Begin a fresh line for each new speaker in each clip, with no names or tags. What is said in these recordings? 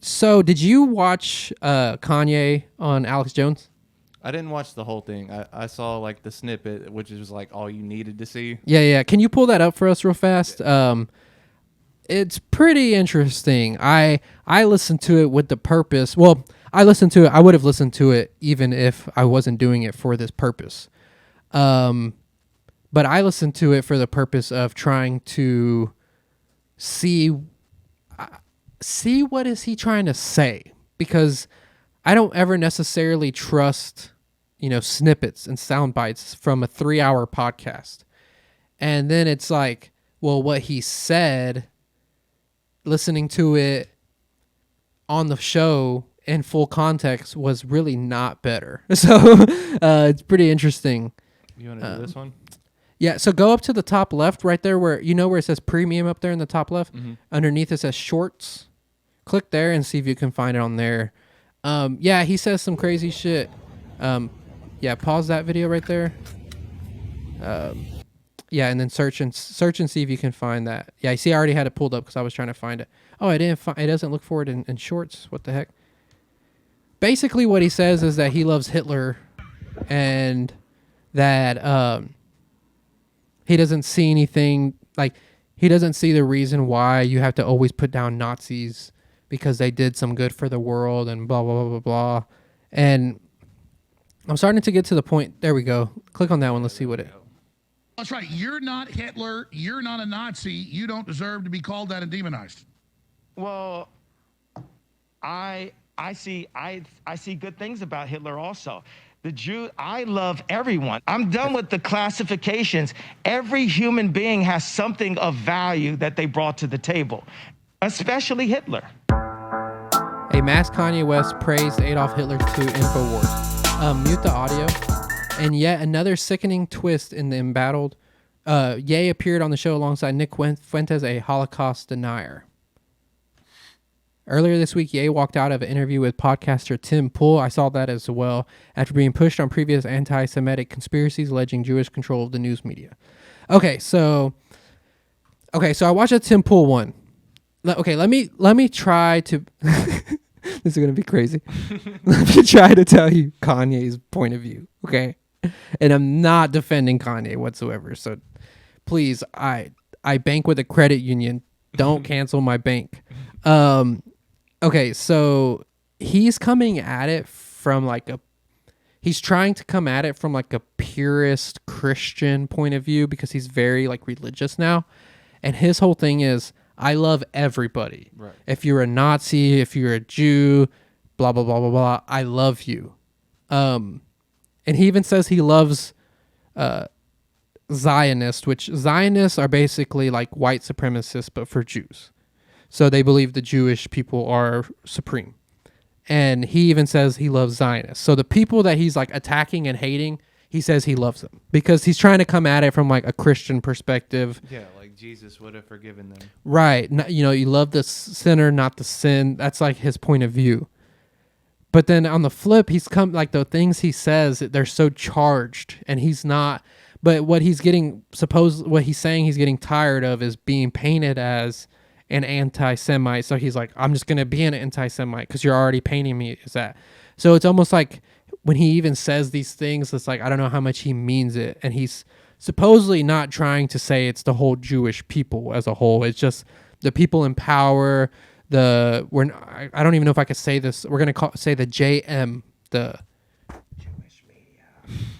So, did you watch Kanye on Alex Jones?
I didn't watch the whole thing. I saw like the snippet, which is like all you needed to see.
Yeah, yeah. Can you pull that up for us real fast?
Yeah.
It's pretty interesting. I listened to it with the purpose. Well, I listened to it. I would have listened to it even if I wasn't doing it for this purpose. But I listened to it for the purpose of trying to see what is he trying to say, because I don't ever necessarily trust, snippets and sound bites from a 3-hour podcast. And then it's like, well, what he said, listening to it on the show in full context was really not better. So it's pretty interesting.
You want to do this one?
Yeah, so go up to the top left right there where it says premium up there in the top left.
Mm-hmm.
Underneath it says shorts. Click there and see if you can find it on there. Yeah, he says some crazy shit. Yeah, pause that video right there. Yeah, and then search and see if you can find that. Yeah, you see I already had it pulled up because I was trying to find it. Oh, I didn't find it. Doesn't look for it in shorts. What the heck? Basically what he says is that he loves Hitler and that he doesn't see anything, like he doesn't see the reason why you have to always put down Nazis because they did some good for the world and blah blah blah blah blah. And I'm starting to get to the point. There we go. Click on that one. Let's see what it.
That's right. You're not Hitler. You're not a Nazi. You don't deserve to be called that and demonized.
Well, I see good things about Hitler also. The Jew, I love everyone. I'm done with the classifications. Every human being has something of value that they brought to the table, especially Hitler.
A mass Kanye West praised Adolf Hitler to Infowars. Mute the audio. And yet another sickening twist in the embattled. Ye appeared on the show alongside Nick Fuentes, a Holocaust denier. Earlier this week, Ye walked out of an interview with podcaster Tim Pool. I saw that as well, after being pushed on previous anti-Semitic conspiracies alleging Jewish control of the news media. Okay, so I watched a Tim Pool one. Okay, let me try to. This is gonna be crazy. Let me try to tell you Kanye's point of view. Okay, and I'm not defending Kanye whatsoever. So please, I bank with a credit union. Don't cancel my bank. Okay, so he's coming at it from he's trying to come at it from like a purist Christian point of view because he's very like religious now. And his whole thing is, I love everybody.
Right.
If you're a Nazi, if you're a Jew, blah, blah, blah, blah, blah, I love you. And he even says he loves Zionists, which Zionists are basically like white supremacists, but for Jews. So they believe the Jewish people are supreme. And he even says he loves Zionists. So the people that he's like attacking and hating, he says he loves them because he's trying to come at it from like a Christian perspective.
Yeah, like Jesus would have forgiven them.
Right. You love the sinner, not the sin. That's like his point of view. But then on the flip, he's come like the things he says, they're so charged and he's not. But what he's saying he's getting tired of is being painted as an anti-Semite. So he's like, I'm just going to be an anti-Semite because you're already painting me as that. So it's almost like when he even says these things, it's like, I don't know how much he means it. And he's supposedly not trying to say it's the whole Jewish people as a whole. It's just the people in power. I don't even know if I could say this. We're going to say the JM, the Jewish media.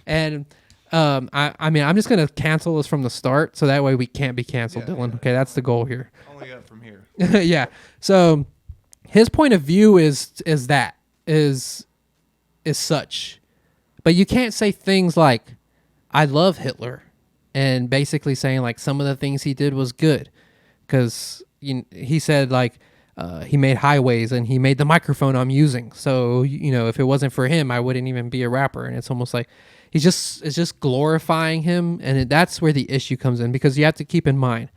And I mean, I'm just going to cancel this from the start. So that way we can't be canceled, Dylan. Okay, that's the goal here.
Only up from here.
Yeah. So his point of view is such, but you can't say things like, I love Hitler, and basically saying like some of the things he did was good. Cause he said like, he made highways and he made the microphone I'm using. So, if it wasn't for him, I wouldn't even be a rapper. And it's almost like it's just glorifying him. And that's where the issue comes in, because you have to keep in mind,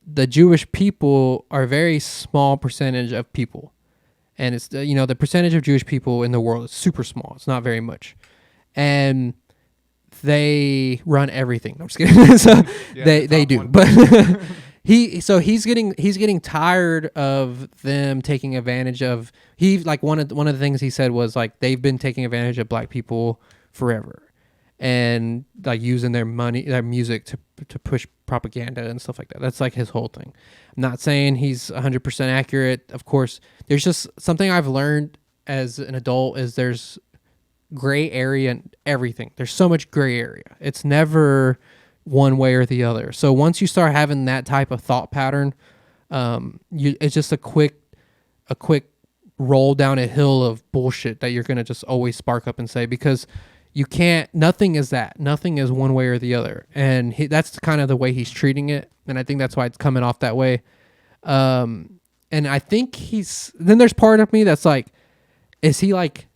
the Jewish people are a very small percentage of people. And it's, the percentage of Jewish people in the world is super small. It's not very much. And they run everything. I'm just kidding. So
Yeah,
they do.
1%.
But He's getting tired of them taking advantage of. He like one of the things he said was like they've been taking advantage of black people forever, and like using their money, their music to push propaganda and stuff like that. That's like his whole thing. I'm not saying he's 100% accurate. Of course, there's just something I've learned as an adult is there's gray area in everything. There's so much gray area. It's never one way or the other. So once you start having that type of thought pattern, it's just a quick roll down a hill of bullshit that you're gonna just always spark up and say, because you can't. Nothing is that. Nothing is one way or the other, and that's kind of the way he's treating it, and I think that's why it's coming off that way. And I think then there's part of me that's like, is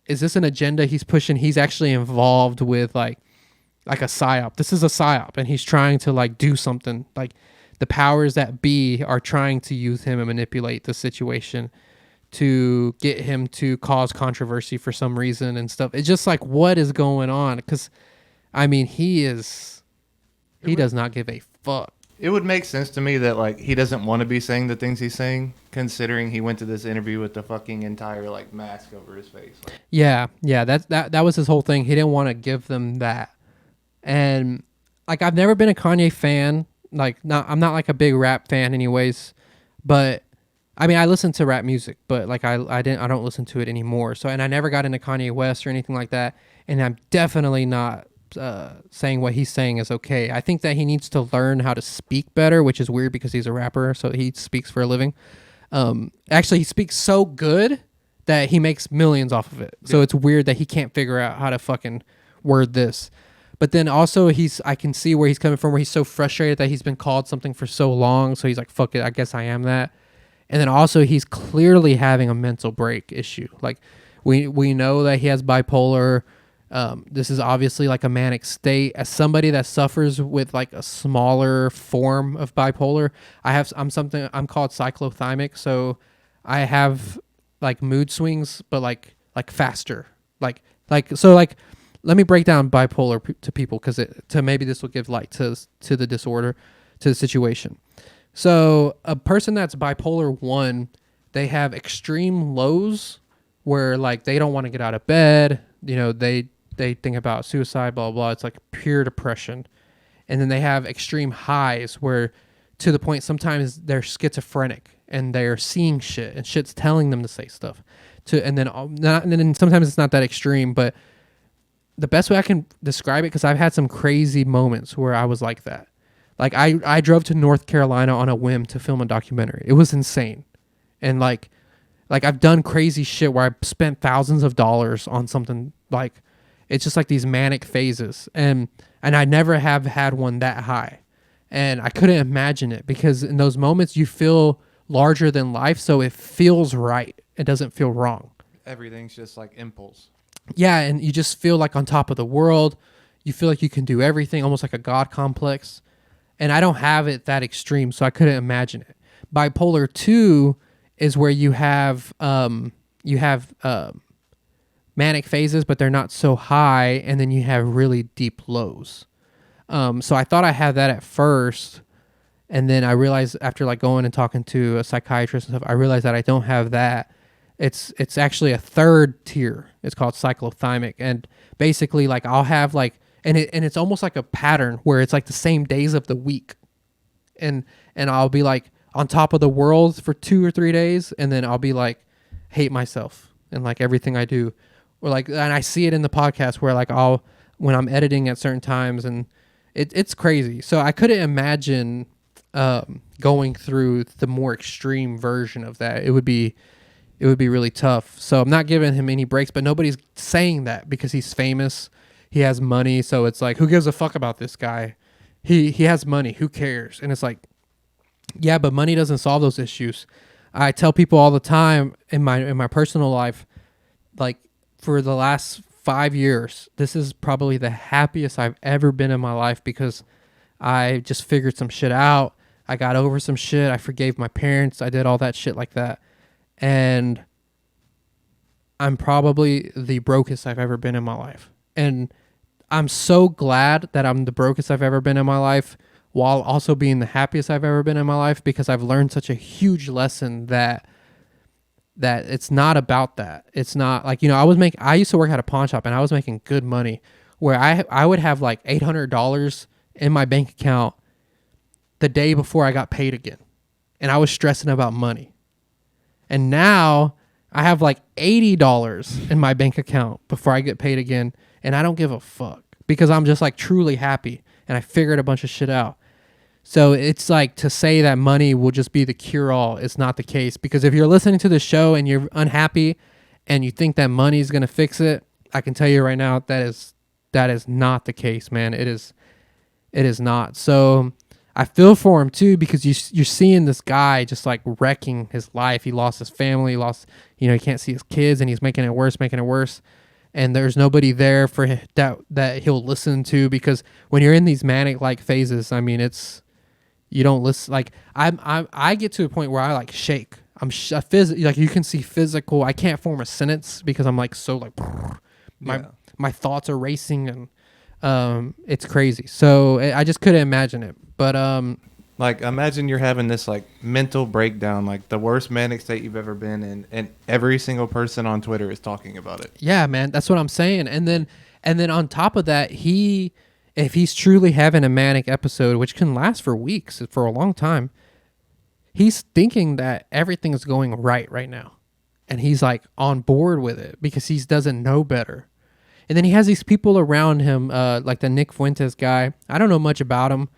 this an agenda he's pushing? He's actually involved with like a psyop. This is a psyop, and he's trying to like do something. Like the powers that be are trying to use him and manipulate the situation to get him to cause controversy for some reason and stuff. It's just like, what is going on? Because I mean, he does not give a fuck.
It would make sense to me that like he doesn't want to be saying the things he's saying, considering he went to this interview with the fucking entire like mask over his face. Like,
yeah, that was his whole thing. He didn't want to give them that. And like I've never been a Kanye fan. Like I'm not like a big rap fan anyways, but I mean I listen to rap music, but like I don't listen to it anymore. So, and I never got into Kanye West or anything like that, and I'm definitely not saying what he's saying is okay. I think that he needs to learn how to speak better, which is weird because he's a rapper, so he speaks for a living. Actually, he speaks so good that he makes millions off of it. So it's weird that he can't figure out how to fucking word this. But then also I can see where he's coming from, where he's so frustrated that he's been called something for so long. So he's like, fuck it, I guess I am that. And then also he's clearly having a mental break issue. Like we know that he has bipolar. This is obviously like a manic state. As somebody that suffers with like a smaller form of bipolar, I'm called cyclothymic. So I have like mood swings, but like faster. Let me break down bipolar to people, because maybe this will give light to the disorder, to the situation. So a person that's bipolar 1, they have extreme lows where like they don't want to get out of bed. You know, they think about suicide, blah, blah, blah. It's like pure depression. And then they have extreme highs where to the point sometimes they're schizophrenic and they're seeing shit and shit's telling them to say stuff. And then sometimes it's not that extreme, but the best way I can describe it, because I've had some crazy moments where I was like that. Like I drove to North Carolina on a whim to film a documentary. It was insane. And like I've done crazy shit where I spent thousands of dollars on something. Like it's just like these manic phases. And I never have had one that high. And I couldn't imagine it, because in those moments you feel larger than life. So it feels right. It doesn't feel wrong.
everything's just like impulse.
Yeah, and you just feel like on top of the world. You feel like you can do everything, almost like a God complex. And I don't have it that extreme, so I couldn't imagine it. Bipolar 2 is where you have manic phases, but they're not so high, and then you have really deep lows. So I thought I had that at first, and then I realized after like going and talking to a psychiatrist and stuff, I realized that I don't have that. It's actually a third tier. It's called cyclothymic, and basically like I'll have like and it's almost like a pattern where it's like the same days of the week, and I'll be like on top of the world for 2 or 3 days, and then I'll be like hate myself and like everything I do, or like, and I see it in the podcast where like when I'm editing at certain times, and it's crazy. So I couldn't imagine going through the more extreme version of that. It would be really tough. So I'm not giving him any breaks, but nobody's saying that because he's famous. He has money. So it's like, who gives a fuck about this guy? He has money. Who cares? And it's like, yeah, but money doesn't solve those issues. I tell people all the time in my personal life, like for the last 5 years, this is probably the happiest I've ever been in my life, because I just figured some shit out. I got over some shit. I forgave my parents. I did all that shit like that. And I'm probably the brokest I've ever been in my life. And I'm so glad that I'm the brokest I've ever been in my life. while also being the happiest I've ever been in my life, because I've learned such a huge lesson that it's not about that. It's not like, I used to work at a pawn shop and I was making good money where I would have like $800 in my bank account the day before I got paid again. And I was stressing about money. And now I have like $80 in my bank account before I get paid again. And I don't give a fuck because I'm just like truly happy and I figured a bunch of shit out. So it's like to say that money will just be the cure all is not the case, because if you're listening to the show and you're unhappy and you think that money is going to fix it, I can tell you right now that is not the case, man. It is not. So I feel for him too, because you're seeing this guy just like wrecking his life. He lost his family, he can't see his kids, and he's making it worse. And there's nobody there for that he'll listen to, because when you're in these manic like phases, I mean, you don't listen. Like I get to a point where I like shake. Like you can see physical. I can't form a sentence because I'm like so like my thoughts are racing, and it's crazy. So I just couldn't imagine it. But
like imagine you're having this like mental breakdown, like the worst manic state you've ever been in, and every single person on Twitter is talking about it.
Yeah, man, that's what I'm saying. And then on top of that, if he's truly having a manic episode, which can last for weeks, for a long time, he's thinking that everything's going right now. And he's like on board with it because he doesn't know better. And then he has these people around him, like the Nick Fuentes guy. I don't know much about him.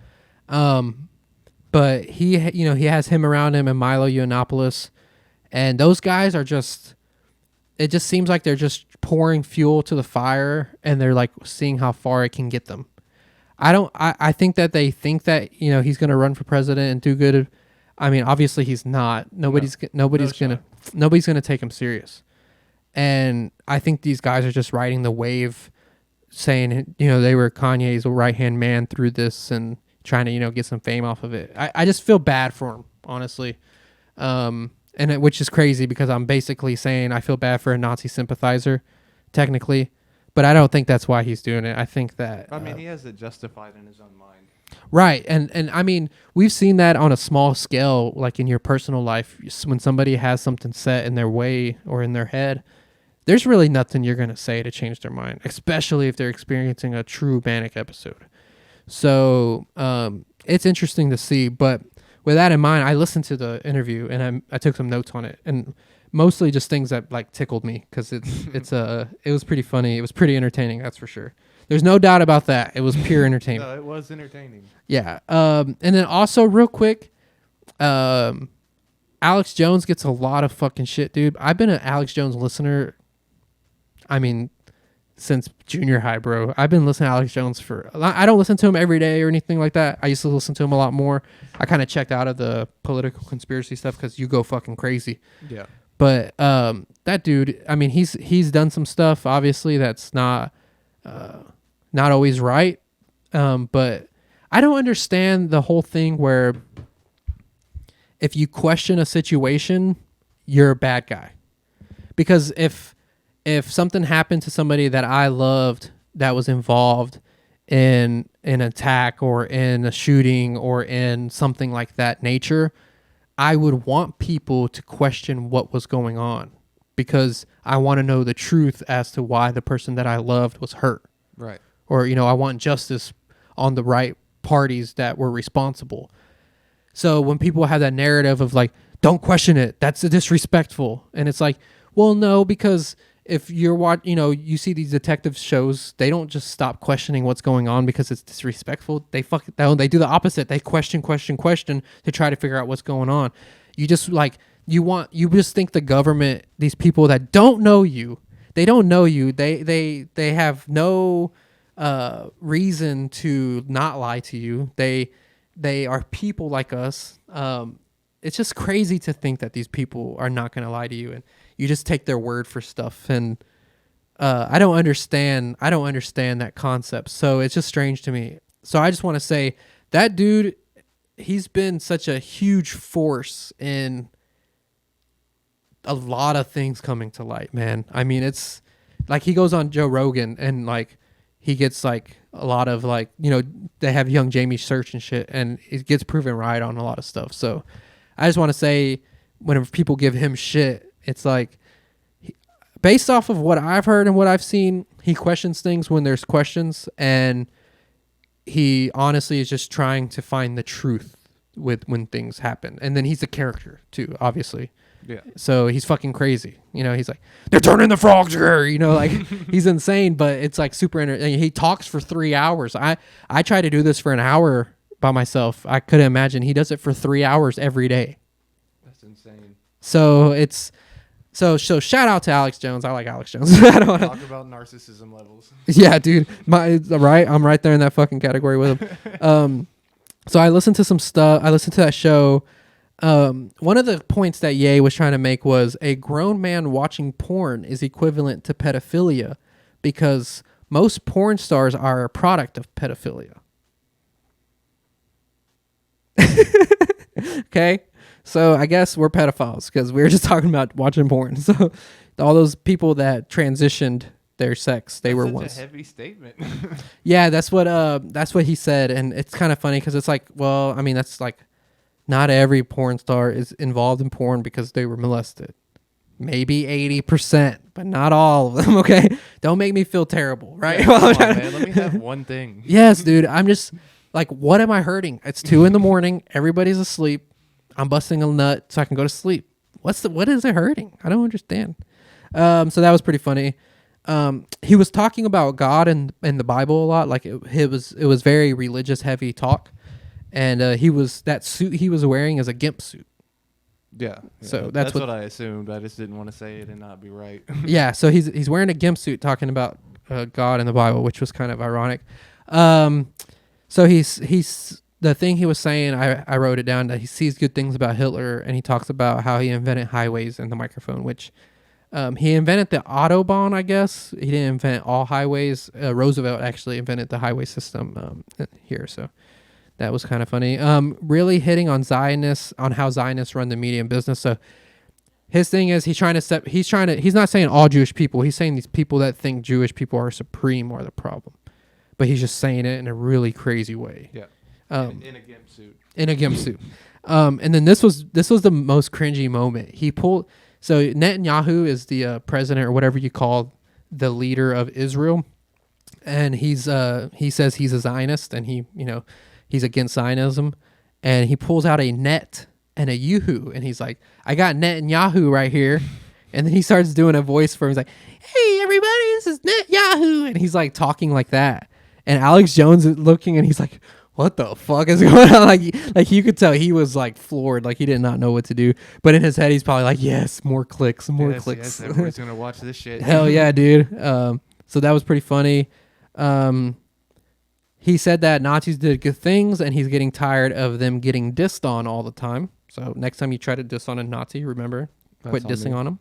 But he has him around him and Milo Yiannopoulos. And those guys are it just seems like they're just pouring fuel to the fire, and they're like seeing how far it can get them. I think that they think that, he's going to run for president and do good. I mean, obviously he's not. Nobody's going to take him serious. And I think these guys are just riding the wave, saying, they were Kanye's right-hand man through this and trying to, get some fame off of it. I just feel bad for him, honestly. Which is crazy because I'm basically saying I feel bad for a Nazi sympathizer, technically. But I don't think that's why he's doing it. I think that...
I mean, he has it justified in his own mind.
Right. And I mean, we've seen that on a small scale, like in your personal life. When somebody has something set in their way or in their head, there's really nothing you're going to say to change their mind, especially if they're experiencing a true manic episode. So it's interesting to see. But with that in mind, I listened to the interview and I took some notes on it. And mostly just things that like tickled me because it was pretty funny. It was pretty entertaining, that's for sure. There's no doubt about that. It was pure entertainment.
No, it was entertaining.
Yeah. And then also real quick, Alex Jones gets a lot of fucking shit, dude. I've been an Alex Jones listener, I mean, since junior high, bro. I've been listening to Alex Jones I don't listen to him every day or anything like that. I used to listen to him a lot more. I kind of checked out of the political conspiracy stuff because you go fucking crazy.
Yeah.
But that dude, I mean, he's done some stuff, obviously, that's not always right. But I don't understand the whole thing where if you question a situation, you're a bad guy. Because if something happened to somebody that I loved that was involved in an attack or in a shooting or in something like that nature, I would want people to question what was going on because I want to know the truth as to why the person that I loved was hurt.
Right.
Or, I want justice on the right parties that were responsible. So when people have that narrative of like, don't question it, that's disrespectful. And it's like, well, no, because if you're you see these detective shows, they don't just stop questioning what's going on because it's disrespectful. They do the opposite. They question to try to figure out what's going on. You just you just think the government, these people that don't know you, they have no reason to not lie to you. They are people like us. It's just crazy to think that these people are not going to lie to you, and you just take their word for stuff. And I don't understand that concept. So it's just strange to me. So I just want to say that dude, he's been such a huge force in a lot of things coming to light, man. I mean, it's like he goes on Joe Rogan and like he gets like a lot of like, they have young Jamie search and shit, and it gets proven right on a lot of stuff. So I just want to say, whenever people give him shit, it's like, based off of what I've heard and what I've seen, he questions things when there's questions, and he honestly is just trying to find the truth with when things happen. And then he's a character too, obviously.
Yeah.
So he's fucking crazy. He's like, they're turning the frogs here. Like he's insane, but it's like super he talks for 3 hours. I try to do this for an hour by myself. I couldn't imagine. He does it for 3 hours every day.
That's insane.
So it's so shout out to Alex Jones. I like Alex Jones. I don't wanna,
Talk about narcissism levels.
yeah, dude. I'm right there in that fucking category with him. So I listened to some stuff. I listened to that show. One of the points that Ye was trying to make was a grown man watching porn is equivalent to pedophilia because most porn stars are a product of pedophilia. Okay. So I guess we're pedophiles because we were just talking about watching porn. So all those people that transitioned their sex, they were
Such
once
a heavy statement.
Yeah, that's what he said, and it's kind of funny because it's like, well, I mean, that's like, not every porn star is involved in porn because they were molested. Maybe 80%, but not all of them. Okay, don't make me feel terrible, right?
Yeah, come on, man. Let me have one thing.
Yes, dude. I'm just like, what am I hurting? It's 2 a.m. Everybody's asleep. I'm busting a nut so I can go to sleep. What is it hurting? I don't understand. So that was pretty funny. He was talking about God and the Bible a lot. Like it was very religious heavy talk, and that suit he was wearing is a gimp suit.
Yeah.
So
that's what I assumed. I just didn't want to say it and not be right.
Yeah. So he's wearing a gimp suit talking about God and the Bible, which was kind of ironic. So he's the thing he was saying. I wrote it down that he sees good things about Hitler, and he talks about how he invented highways and the microphone, which. He invented the Autobahn, I guess. He didn't invent all highways. Roosevelt actually invented the highway system here, so that was kind of funny. Really hitting on Zionists, on how Zionists run the media and business. So his thing is he's not saying all Jewish people. He's saying these people that think Jewish people are supreme are the problem. But he's just saying it in a really crazy way.
Yeah. In a gimp suit.
In a gimp suit. And then this was the most cringy moment. He pulled. So Netanyahu is the president or whatever you call the leader of Israel, and he says he's a Zionist and he's against Zionism, and he pulls out a net and a yoo-hoo, and he's like, I got Netanyahu right here, and then he starts doing a voice for him. He's like, hey everybody, this is Netanyahu, and he's like talking like that, and Alex Jones is looking and he's like, what the fuck is going on? Like you could tell he was like floored, like he did not know what to do. But in his head, he's probably like, yes, more clicks, more clicks.
Yes, everybody's gonna watch this shit.
Hell yeah, dude. So that was pretty funny. He said that Nazis did good things, and he's getting tired of them getting dissed on all the time. So next time you try to diss on a Nazi, remember, quit dissing on him.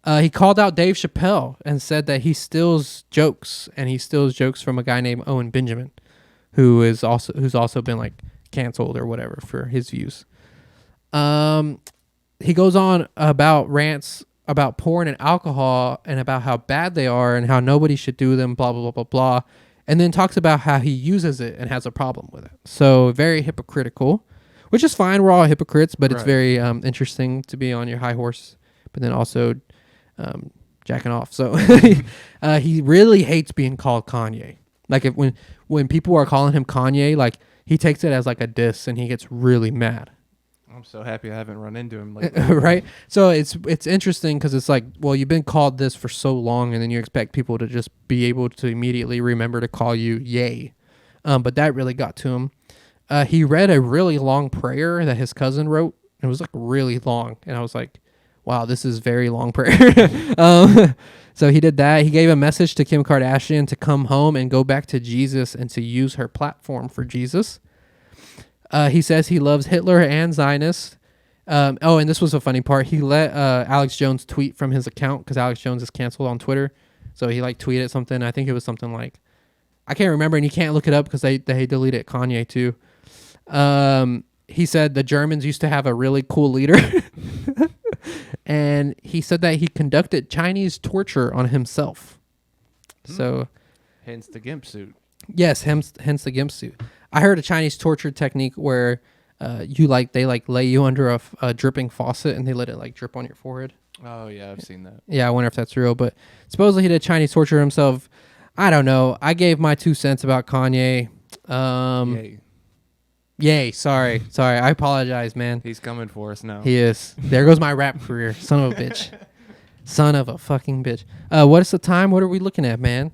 Mm-hmm. He called out Dave Chappelle and said that he steals jokes, and he steals jokes from a guy named Owen Benjamin, who's also been like canceled or whatever for his views. He goes on about rants about porn and alcohol and about how bad they are and how nobody should do them, blah, blah, blah, blah, blah. And then talks about how he uses it and has a problem with it. So very hypocritical, which is fine. We're all hypocrites, but it's very interesting to be on your high horse, but then also jacking off. So he really hates being called Kanye. Like when people are calling him Kanye, like he takes it as like a diss and he gets really mad.
I'm so happy I haven't run into him lately.
Right? So it's interesting because it's like, well, you've been called this for so long, and then you expect people to just be able to immediately remember to call you Ye. But that really got to him. He read a really long prayer that his cousin wrote. It was like really long, and I was like, wow, this is very long prayer. So he did that. He gave a message to Kim Kardashian to come home and go back to Jesus and to use her platform for Jesus. He says he loves Hitler and Zionists. And this was a funny part. He let Alex Jones tweet from his account because Alex Jones is canceled on Twitter. So he like tweeted something. I think it was something like, I can't remember, and you can't look it up because they deleted Kanye too. He said the Germans used to have a really cool leader. And he said that he conducted Chinese torture on himself. So,
hence the gimp suit.
Yes, hence the gimp suit. I heard a Chinese torture technique where they lay you under a dripping faucet and they let it like drip on your forehead.
Oh yeah, I've seen that.
Yeah, I wonder if that's real, but supposedly he did Chinese torture himself. I don't know. I gave my 2 cents about Kanye.
Yay.
Yay. Sorry. I apologize, man.
He's coming for us now.
He is. There goes my rap career. Son of a bitch. Son of a fucking bitch. What is the time? What are we looking at, man?